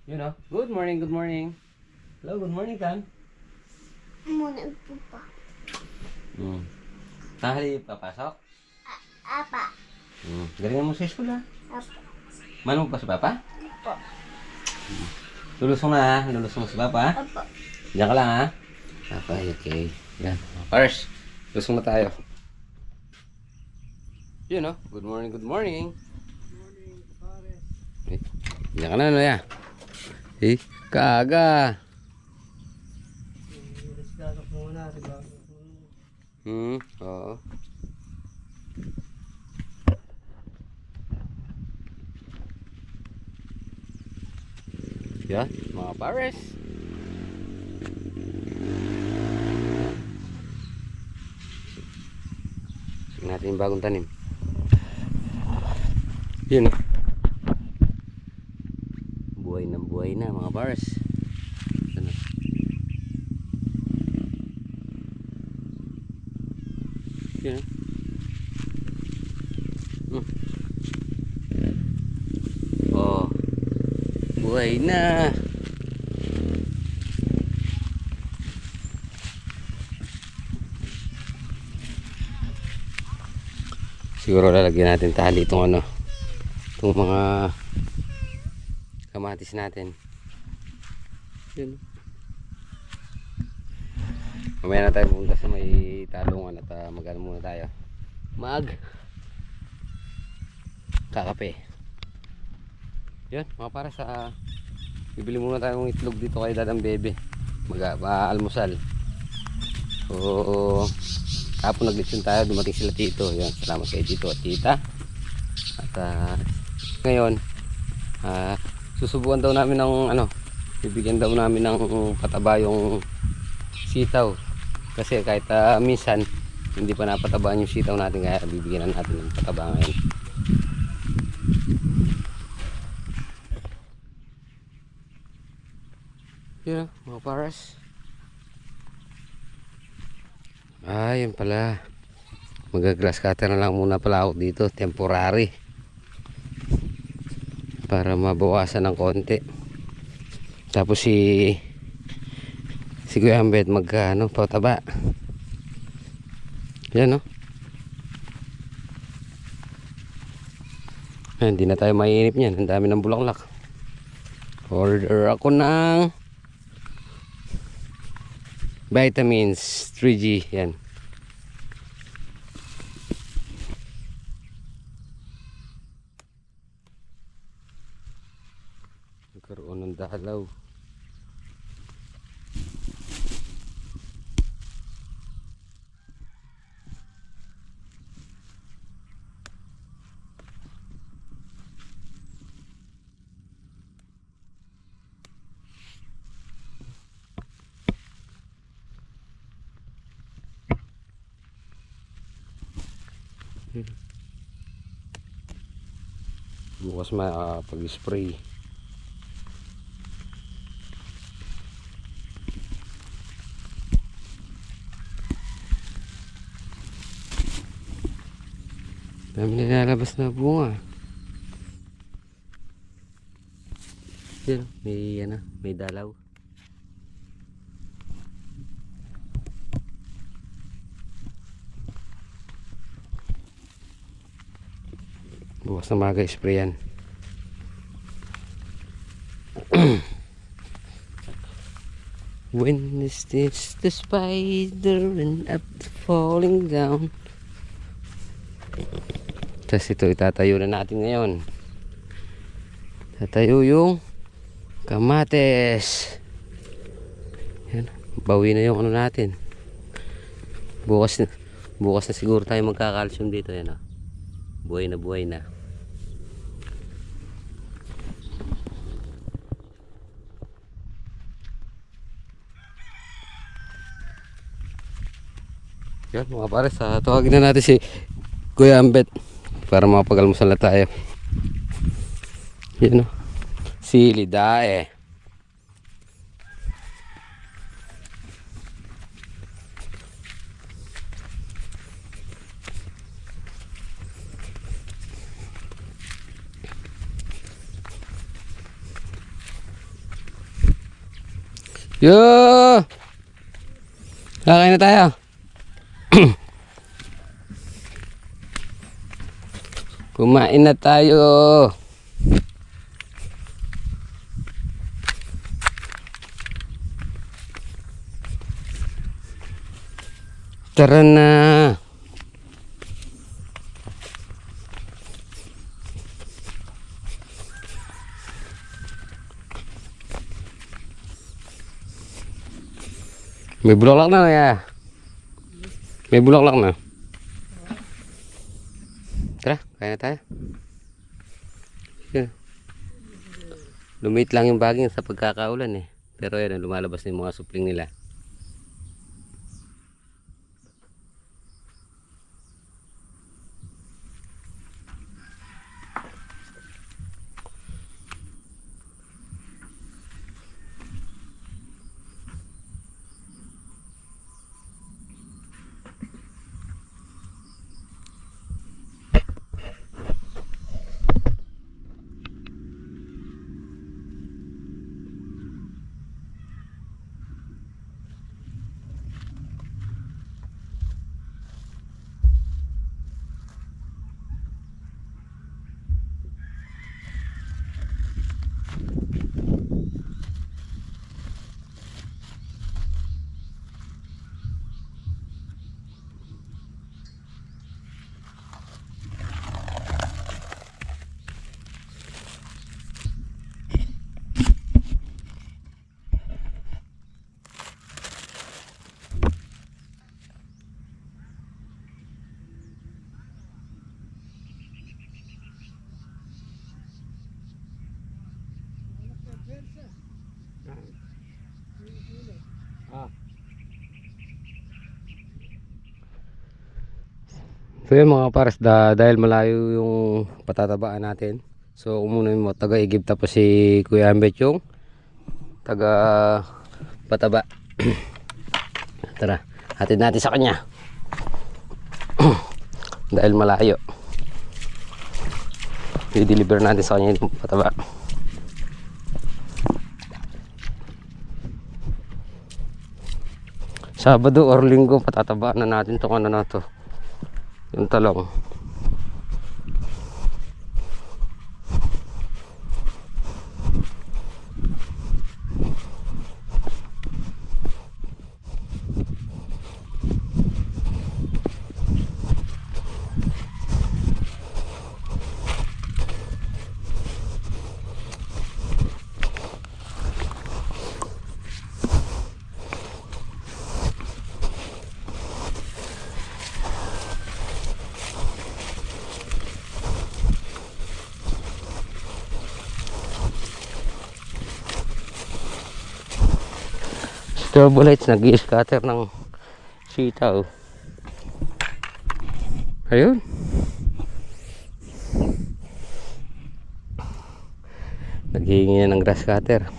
You know, good morning, good morning. Hello, good morning, Tan. Muna po pa. Tanghali papasok? Apa. Galingan mo sa school, ha? Apa. Manong pa si Papa? Po. Lulusong na, ha? Lulusong si Papa, ha? Apa. Diyan ka lang, ha? Okay. Yan. First, lusong na tayo. You know, good morning, good morning. Diyan ka na, ano ya? Kaga. Oo. Yan, mga pares. Tingnan natin yung bagong tanim. Yun. Buhay na mga pares. Ano? Yun. Oh. Buhay na. Siguro lalagyan natin tali itong ano, itong mga kamatis natin. Yun. Mamaya na tayo pupunta sa may talungan at mag-ano muna tayo. Kakape. Yun, mga para sa bibili muna tayong itlog dito kay Dadang Bebe. Mag-almusal. So, hapon naglitsin tayo, dumating sila tito. Yan, salamat kay Tito at Tita. At ngayon, susubukan daw namin ng ano, bibigyan daw namin ng pataba yung sitaw. Kasi kahit minsan hindi pa napatabaan yung sitaw natin, kaya bibigyan na natin ng pataba ngayon. Yun, mga paras. Yun pala. Mag-grass cutter na lang muna pala ako dito, temporary. Para mabawasan ng konti. Tapos si Kuya Ambet magkano pataba. Yan, no? Hindi na tayo mainip niyan. Ang dami ng bulaklak. Order ako ng vitamins 3G. Yan. Nagkaroon ng dalaw. Bukas pag-spray. Dami nilalabas na bunga. Yan, may dalaw. Bukas na maga sprayan. When is this the spider and up falling down? Tapos ito itatayo na natin ngayon. Tatayo yung kamates. Yan, bawi na yung ano natin. Bukas na siguro tayo magkakalsyum dito. Yan, buhay na. Yan mga pares, tawagin na natin si Kuya Ambet para mapag-almusal na tayo. Yan, si Lidae. Yo! Kakain na tayo. Kumain na tayo. Tara na. May bulaklak na ya. May bulaklak na. Tara, kaya na tayo. Yan. Lumit lang yung baging sa pagkakaulan eh. Pero yan, lumalabas na yung mga supling nila. So yun mga pares, dahil malayo yung patatabaan natin. So umuna yung mga taga-Igib, tapos si Kuya Ambet yung taga pataba. Tara, hatid natin sa kanya. Dahil malayo, i-deliver natin sa kanya yung pataba. Sabado or Linggo patataba na natin itong ano na to, yung talong. Turbolites, nag-i-scatter ng sitaw. Ayun. Naghihingi na ng grass cutter.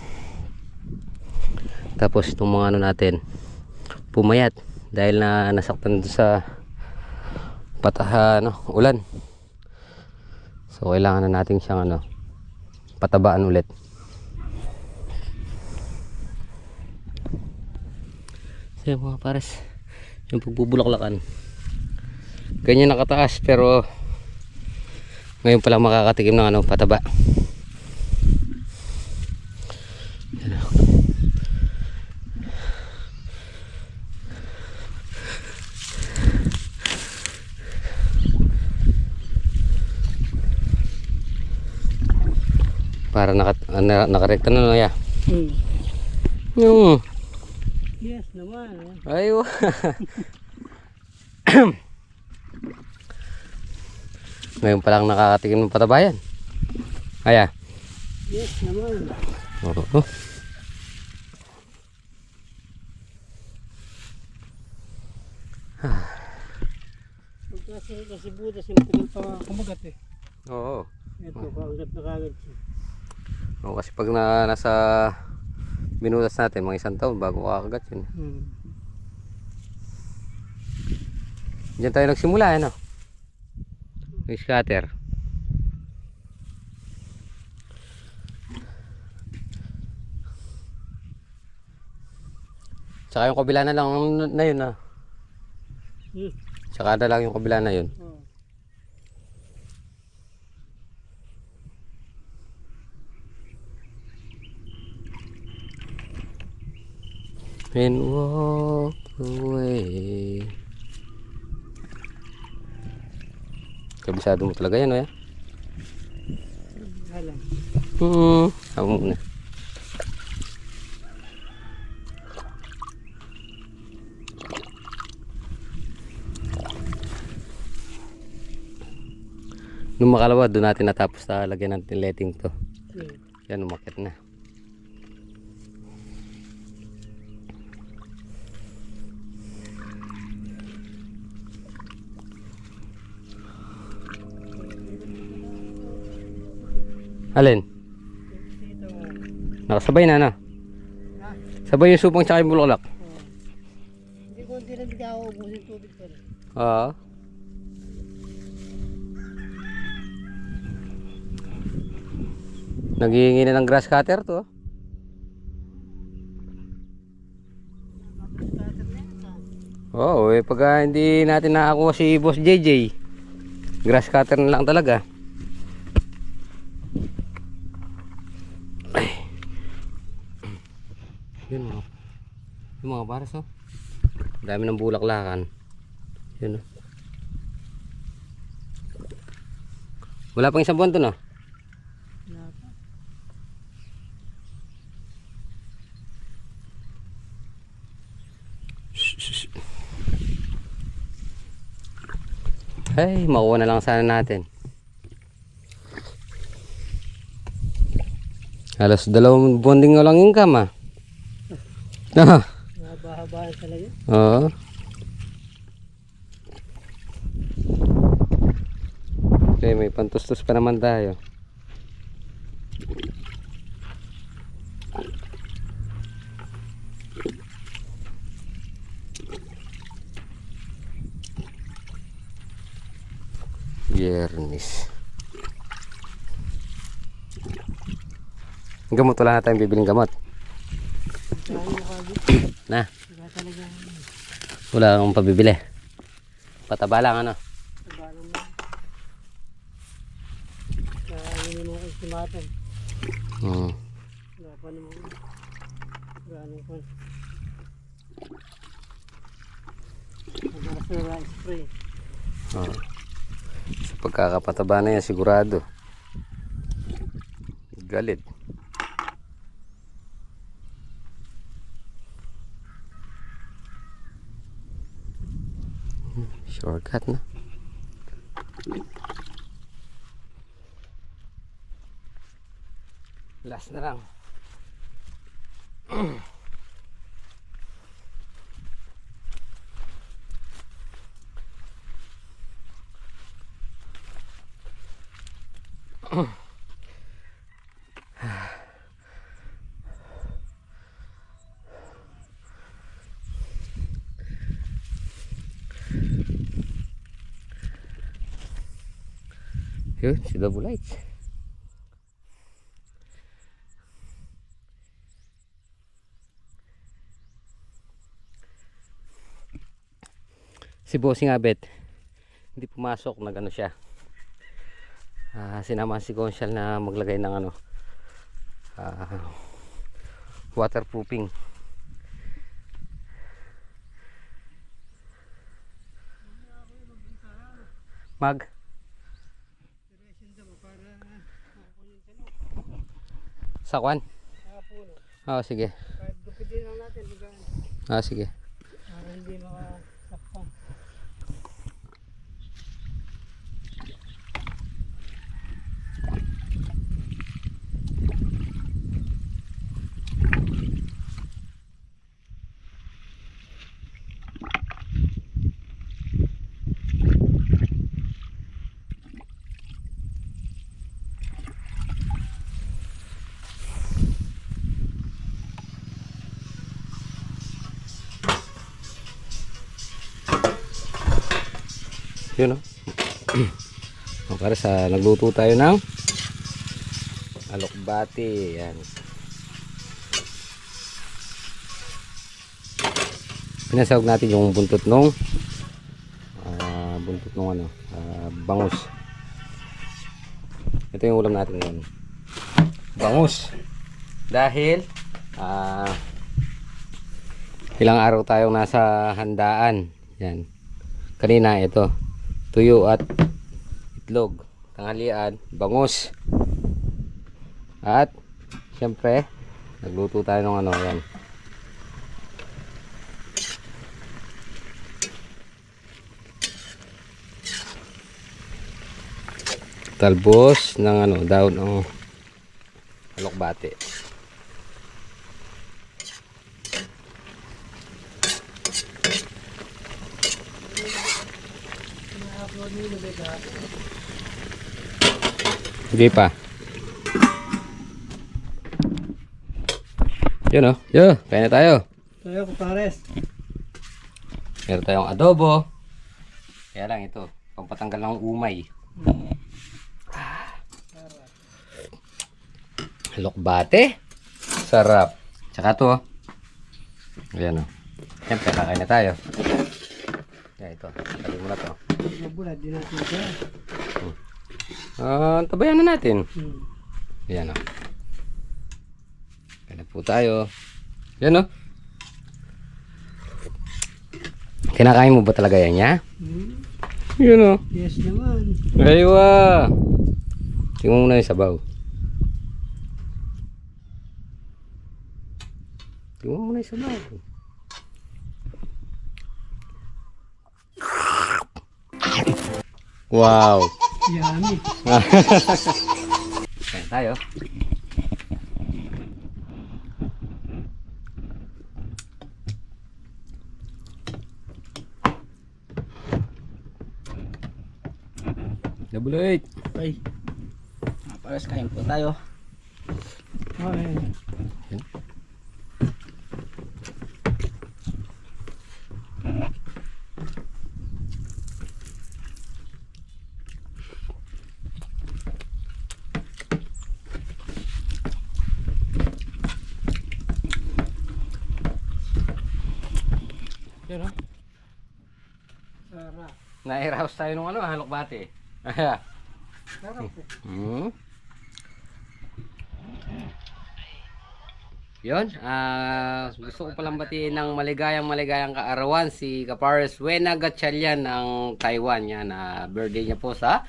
Tapos itong mga ano natin, pumayat dahil na nasaktan dito sa ulan. So kailangan na natin siyang patabaan ulit. So mga pares, yung pagbubulaklakan ganyan nakataas, pero ngayon pa lang makakatikim ng pataba. Para nakarekta na ya. Yung Yes naman. ayo. Ngayon pa lang nakakatikim ng patabayan. Aya. Yes naman. Oo. Kasi butas yung tagal pa kumagat eh. Oo. Ito, kaagad na kaagad siya. Oo, kasi pag nasa binutas natin, mga 1 taon bago kakagat yun. Diyan tayo nagsimula, may scatter. Tsaka yung kabila na lang na yun ah. Hmm. Tsaka na lang yung kabila na yun. Oh. And walk away. Kabisado mo talaga yan, oh. Alam. Ako muna. Nung makalawa, doon natin natapos na lagyan natin letting to. Hmm. Yan, umakit na. Alin? Dito. Nakasabay na na. Ha? Sabay yung supang tsaka yung bulaklak. Oh. Hindi ko hindi rin bigyan ako ubusin tubig pa rin. Oo. Naghihingi na ng grass cutter to. Oo, pag hindi natin nakakuha si Boss JJ, grass cutter na lang talaga. Ay. Yun mga. Yung mga baras oh. Dami ng bulaklakan. Yun oh. Wala pang isang buwan to no? Wala pa. Ay, makuha na lang sana natin. Halos 2 bonding lang income ah. Mahaba-haba talaga. Oo. Okay, may pantustos pa naman tayo. Biyernes. Gamot, wala na tayong bibiling gamot. Kaya mo kagi. Na, Wala talaga. wala akong pabibili. Pataba lang ano. Sabalan mo. Kaya hindi mo ko estimatan. Wala pa naman. Gano'n pa. Mag-asura spray. Sa pagkakapataba na yan sigurado. Galit. Shortcut na. Last na lang. Yun, si Double Lights. Si Bossing Abet hindi pumasok, nagano siya. Sinama si Conchal na maglagay ng ano, waterproofing. Mag sa kwan? Oo, sige. Kahit gupitin lang natin. Sige. Para hindi makasakpa. Yun o. Para sa nagluto tayo ng alokbati. Yan. pinasawag natin yung buntot nung bangus. Ito yung ulam natin ngayon, bangus, dahil ilang araw tayong nasa handaan. Yan, kanina ito tuyo at itlog, tanghalian bangus, at syempre nagluto tayo ng ano, yan, talbos ng ano, daon ng alokbate. Hindi pa. Yun oh. Yo, kaya na tayo. Tayo, kupares. Meron tayong adobo. Kaya lang ito, pampatanggal ng umay. Alokbate. Sarap. Tsaka to oh. Ayan oh. Siyempre, kakain na tayo. Yan ito. Tabi mo na to. Mabulad din natin ito. Tabayan na natin. Hmm. Yan o. Kaya na po tayo. Yan o. Kinakain mo ba talaga yan niya? Hmm. Yan o. Yes naman. Aywa. Tingnan mo na yung sabaw. Tingnan mo na yung sabaw. Wow. Yummy. Kaya tayo. Double 8. Ay. Pares kain po tayo. Okay. Yan o. Sarap. Nairaos tayo nung ano, halokbate. Ayan. Sarap eh. Yun, gusto ko palang batiin ng maligayang kaarawan si Kapares Wena Gatchalian ng Taiwan. Yan, birthday niya po sa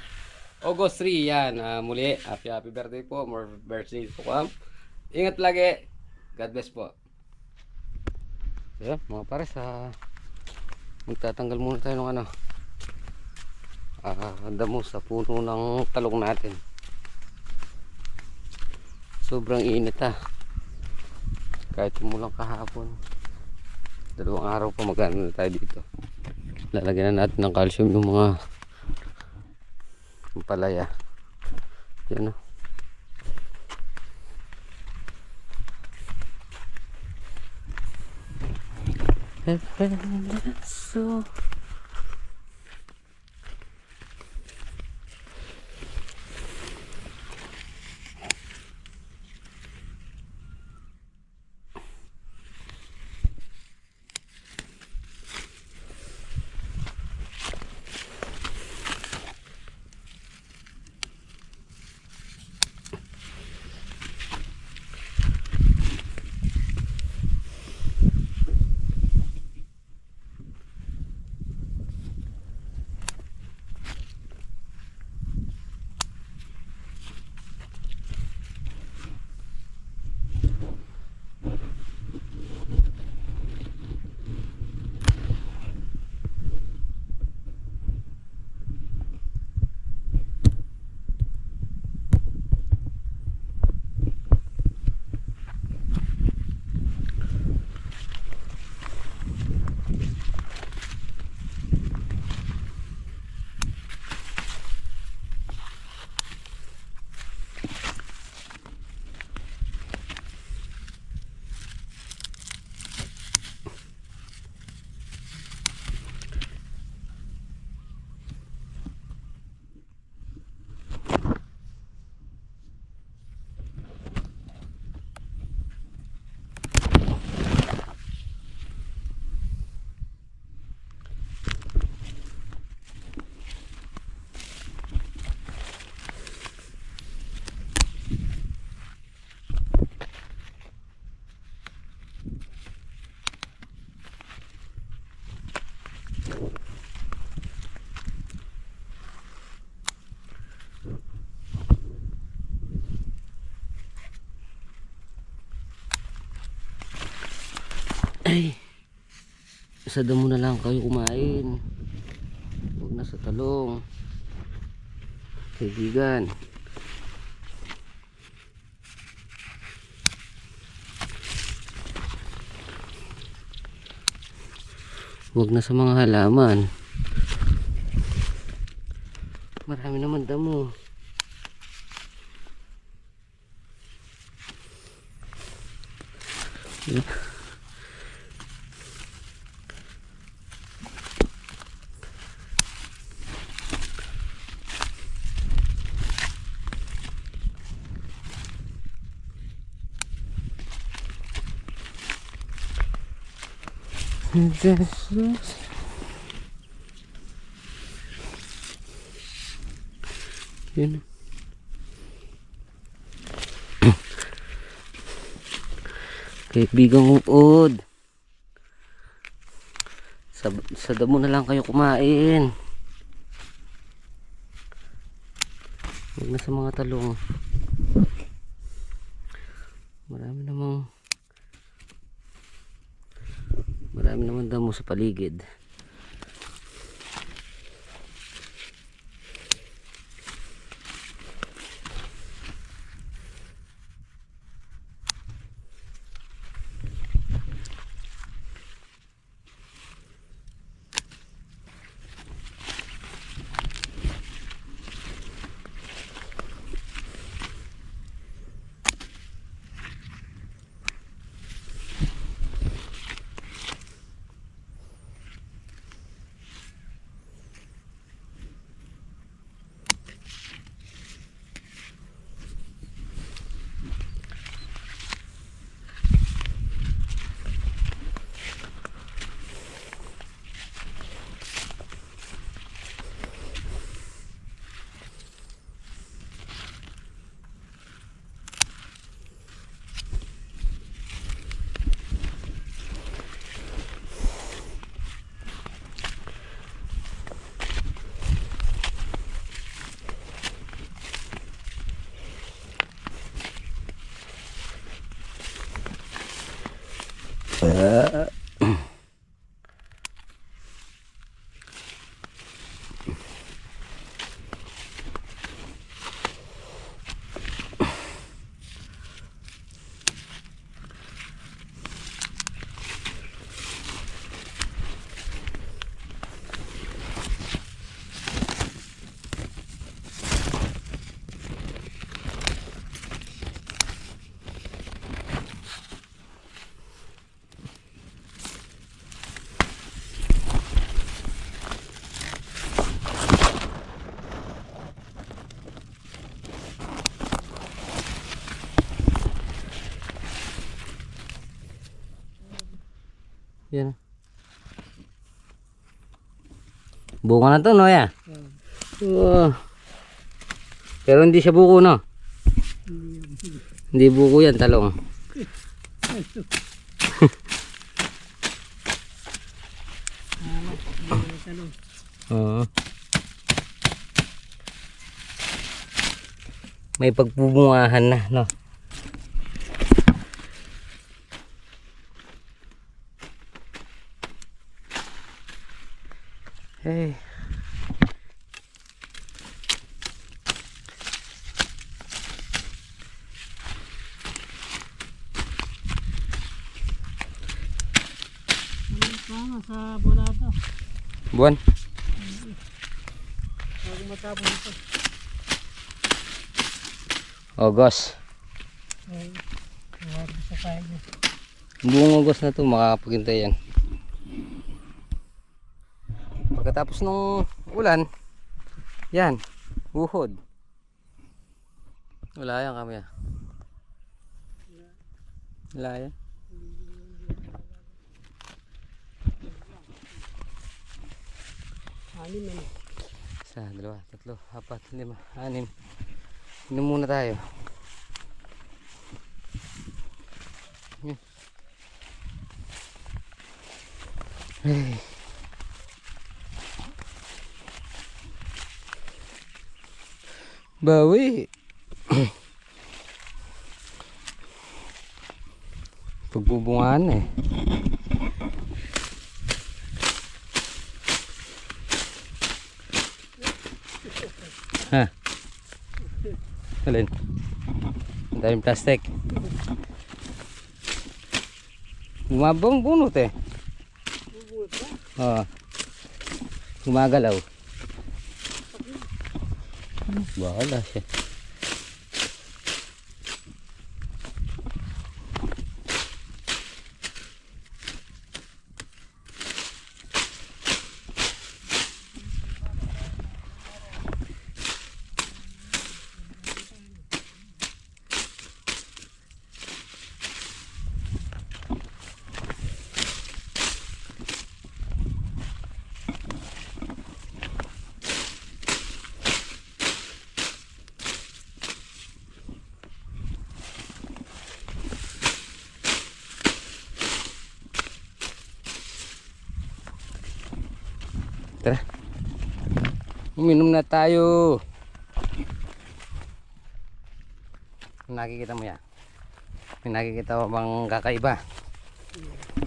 August 3. Yan, muli, happy birthday po. More birthday po ko. Ingat lagi. God bless po. Yan, mga pares, magtatanggal muna tayo ng ano, damo sa puno ng talong natin. Sobrang init kahit umulang kahapon. 2 araw pa magano na tayo dito. Lalagyan na natin ng calcium yung mga palaya. Yan o. So Ay, sa damo na lang kayo kumain. Huwag na sa talong. Kaibigan. Huwag na sa mga halaman. Marami naman damo. Yun. Kaibigang uod. Sa damo na lang kayo kumain. Huwag na sa mga talong. Marami naman damo sa paligid. Yan. Bunga na to, no, ya? Pero hindi siya buko, no? Hindi buko yan, talong. Oo. May pagpubungahan na, no? Hey. Ano sa bulata? Buwan? Bago matapos ito. August. Ay, nawari sa kaya niya. Buong August na to, makakapaghintay yan. Pagkatapos ng ulan, yan, uhod. Wala yan kami. Wala yan. Anim na. Isa, dalawa, tatlo, apat, lima, anim. Inom muna tayo. Yan. Hey. Bawi. Pagbubungaan eh. Ha? Alin? Ang daming plastic. Gumabang bunot eh. Oo. Gumagalaw. Bahala siya. Tara. Uminom na tayo. Nakikita mo yan? May nakikita mo bang kakaiba?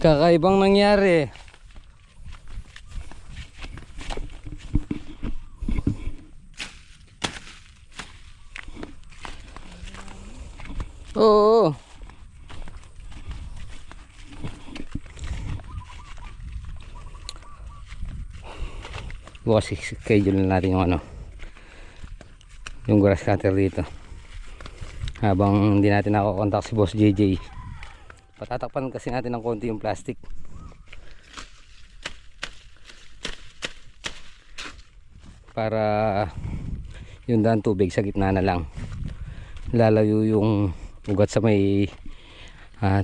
Kakaibang nangyari. Oo. Bukas schedule na natin yung yung grass cutter dito habang hindi natin nakakontak si Boss JJ. Patatakpan kasi natin ng konti yung plastic para yung daan tubig sa gitna na lang, lalayo yung ugat sa may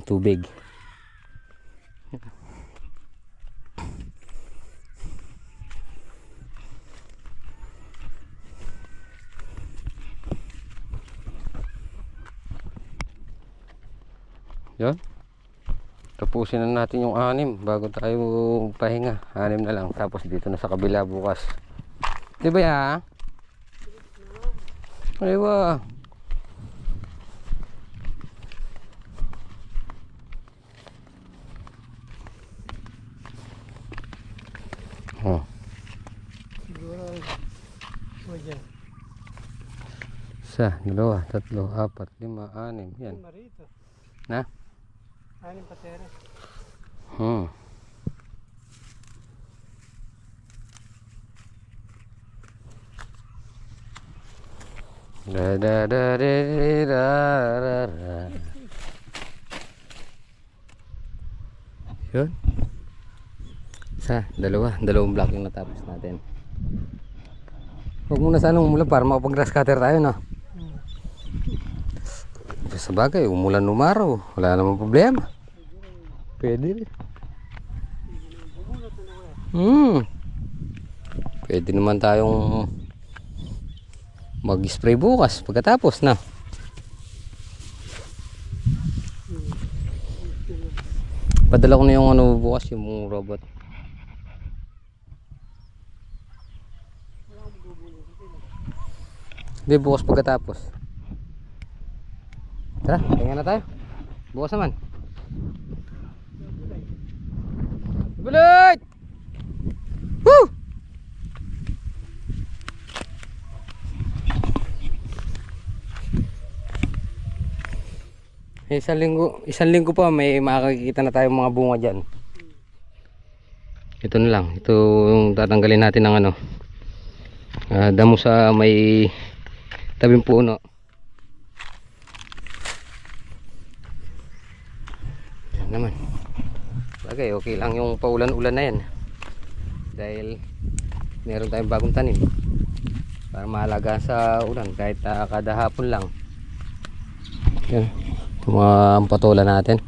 tubig. Yan. Tapusin na natin yung 6 bago tayo pahinga. 6 na lang. Tapos dito na sa kabila bukas. Di ba ya? Aywa. Oh. Siguro, dyan. 1, 2, 3, 4, 5, 6. Yan. Marito. Na? 6 patera. Da da da da da da da. Yun. 1, 2, 2 block yung natapos natin. Huwag muna sana umulan para makapag-grass cutter tayo, no? Sa bagay, umulan umaraw, wala namang problema. Pwede rin. Pwede naman tayong mag-spray bukas pagkatapos na. Padala ko na yung bukas, yung robot. Hindi, bukas pagkatapos. Tara, tingnan na tayo. Bukas naman. Bulit! Woo! Isang linggo pa may makakikita na tayong mga bunga dyan. Ito na lang. Ito yung tatanggalin natin ng damo sa may tabing puno. Yan naman. Bagay, okay lang yung paulan-ulan na yan. Dahil meron tayong bagong tanim. Para maalagaan sa ulan kahit kada hapon lang. Yan. Ito mga patola natin.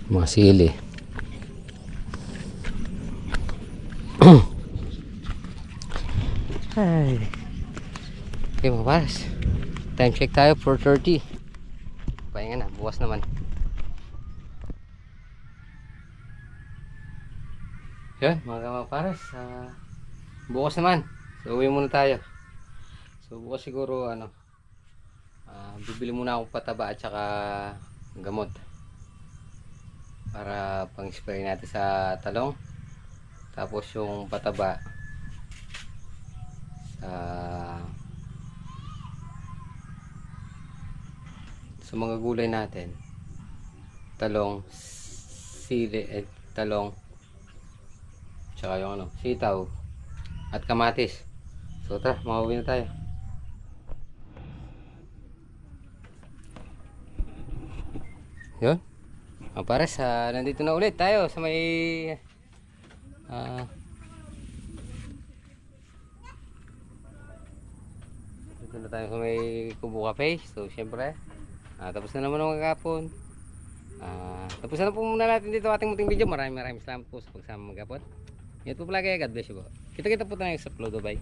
Mga sili. Ay. Okay mga pares, time check tayo, 4:30. Pahinga na, bukas naman. Yan mga pares, bukas naman. So uwi muna tayo. So bukas siguro bibili muna akong pataba at saka gamot para pang spray natin sa talong. Tapos yung pataba sa mga gulay natin, talong, talong, tsaka yung ano, sitaw at kamatis. So tara, mauwi na tayo. Yun. Pares, nandito na ulit tayo sa may dito na tayo sa may Kubo Cafe. So syempre, tapos na naman ang magkapon. Tapos na po muna natin dito ating munting video. Maraming salamat po sa pagsama magkapon. Yan po palagi. God bless you po. Kita-kita po tayo sa upload. Bye.